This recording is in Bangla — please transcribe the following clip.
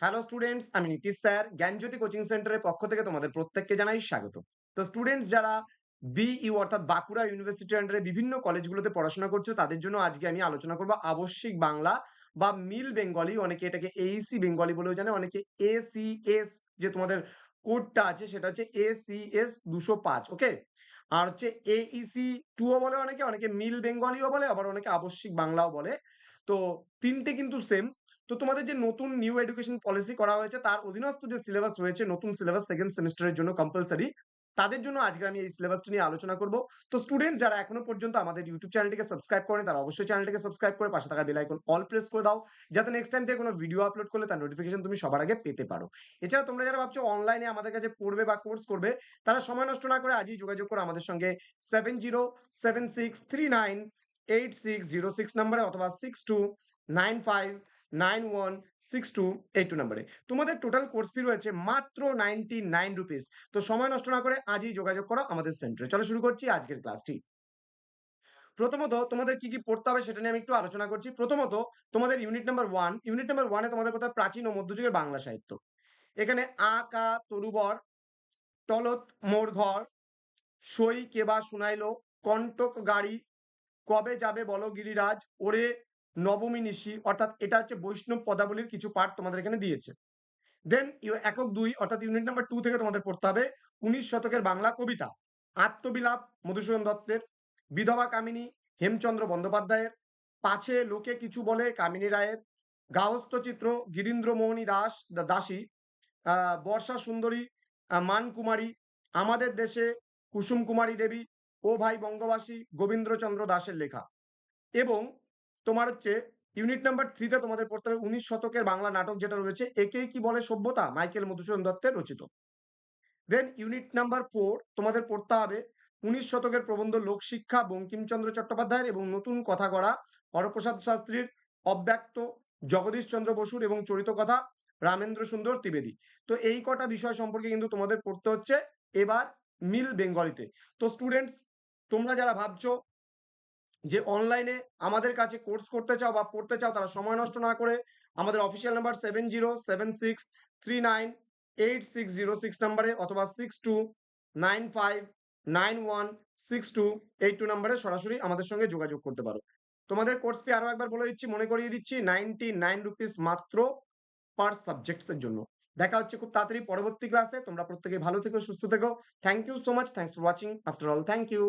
হ্যালো স্টুডেন্টস, আমি নীতিশ স্যার জ্ঞানজ্যোতি কোচিং সেন্টারের পক্ষ থেকে তোমাদের প্রত্যেককে জানাই স্বাগত। তো স্টুডেন্টস যারা বিইউ অর্থাৎ বাঁকুড়া ইউনিভার্সিটির আন্ডারে বিভিন্ন কলেজগুলোতে পড়াশোনা করছো তাদের জন্য আজকে আমি আলোচনা করব আবশ্যিক বাংলা বা মিল বেঙ্গলি, অনেকে এটাকে এইসি বেঙ্গলি বলেও জানে, অনেকে এসিএস যে তোমাদের কোডটা আছে সেটা হচ্ছে এসিএস 205। ওকে, আর হচ্ছে এইসি টুও বলে, অনেকে অনেকে মিল বেঙ্গলিও বলে, আবার অনেকে আবশ্যিক বাংলাও বলে। তো তিনটে কিন্তু সেম। তো তোমাদের যে নতুন নিউ এডুকেশন পলিসি করা হয়েছে তার অধীনস্থ যে সিলেবাস রয়েছে, নতুন সিলেবাস সেকেন্ড সেমিস্টারের জন্য কম্পালসারি, তাদের জন্য আজকে আমি এই সিলেবাসটা নিয়ে আলোচনা করব। তো স্টুডেন্ট যারা এখনো পর্যন্ত আমাদের ইউটিউব চ্যানেলটিকে সাবস্ক্রাইব করেন তারা অবশ্যই চ্যানেলটিকে সাবস্ক্রাইব করে পাশে থাকা বেল আইকন অল প্রেস করে দাও, যাতে নেক্সট টাইম থেকে কোনো ভিডিও আপলোড করলে তার নোটিফিকেশন তুমি সবার আগে পেতে পারো। এছাড়া তোমরা যারা ভাবছো অনলাইনে আমাদের কাছে পড়বে বা কোর্স করবে, তারা সময় নষ্ট না করে আজই যোগাযোগ করো আমাদের সঙ্গে 7076398606 নম্বরে অথবা 6295916282 নম্বরে। তোমাদের টোটাল কোর্স ফি রয়েছে মাত্র 99 রুপিস। তো সময় নষ্ট না করে আজই যোগাযোগ করো আমাদের সেন্টারে। চলো শুরু করছি আজকের ক্লাসটি। প্রথমত তোমাদের কি কি পড়তে হবে সেটা নিয়ে আমি একটু আলোচনা করছি। প্রথমত তোমাদের ইউনিট নাম্বার ওয়ানে তোমাদের কোথায় প্রাচীন ও মধ্যযুগের বাংলা সাহিত্য। এখানে আ কা তরুবর, টলত মোর ঘর, সই কেবা শুনাইলো, কণ্টক গাড়ি, কবে যাবে বলো গিরিরাজ, ওরে নবমী নিশি, অর্থাৎ এটা হচ্ছে বৈষ্ণব পদাবলীর কিছু পার্ট তোমাদের এখানে দিয়েছে। দেন একক ২ অর্থাৎ ইউনিট নাম্বার 2 থেকে তোমাদের পড়তে হবে ১৯ শতকের বাংলা কবিতা। আত্মবিলাপ মধুসূদন দত্তের, বিধবা কামিনী হেমচন্দ্র বন্দ্যোপাধ্যায়ের, পাছে লোকে কিছু বলে কামিনী রায়ের, গাহস্থচিত্র গিরীন্দ্রমোহনী দাসী, বর্ষা সুন্দরী মানকুমারী, আমাদের দেশে কুসুম কুমারী দেবী, ও ভাই বঙ্গবাসী গোবিন্দ্রচন্দ্র দাসের লেখা। এবং তোমার হচ্ছে ইউনিট নাম্বার 3 তে তোমাদের পড়তে হবে ১৯ শতকের বাংলা নাটক যেটা রয়েছে একেই কি বলে সভ্যতা, মাইকেল মধুসূদন দত্তের রচিত। দেন ইউনিট নাম্বার 4 তোমাদের পড়তে হবে ১৯ শতকের প্রবন্ধ লোকশিক্ষা বঙ্কিমচন্দ্র চট্টোপাধ্যায়ের এবং নতুন কথা গড়া হরপ্রসাদ শাস্ত্রীর, অব্যক্ত জগদীশ চন্দ্র বসুর এবং চরিত কথা রামেন্দ্র সুন্দর ত্রিবেদী। তো এই কটা বিষয় সম্পর্কে কিন্তু তোমাদের পড়তে হচ্ছে এবার মিল বেঙ্গলিতে। তো স্টুডেন্টস, তোমরা যারা ভাবছো যে অনলাইনে আমাদের কাছে কোর্স করতে চাও বা পড়তে চাও, তারা সময় নষ্ট না করে আমাদের অফিসিয়াল নাম্বার 7076398606 নম্বরে অথবা 6295916282 নম্বরে সরাসরি আমাদের সঙ্গে যোগাযোগ করতে পারো। তোমাদের কোর্স ফি আরো একবার বলে দিচ্ছি, মনে করিয়ে দিচ্ছি, 99 রুপিস মাত্র পার সাবজেক্টস এর জন্য। দেখা হচ্ছে খুব তাড়াতাড়ি পরবর্তী ক্লাসে। তোমরা প্রত্যেকে ভালো থেকো, সুস্থ থেকো। Thank you so much, thanks for watching. After all, thank you.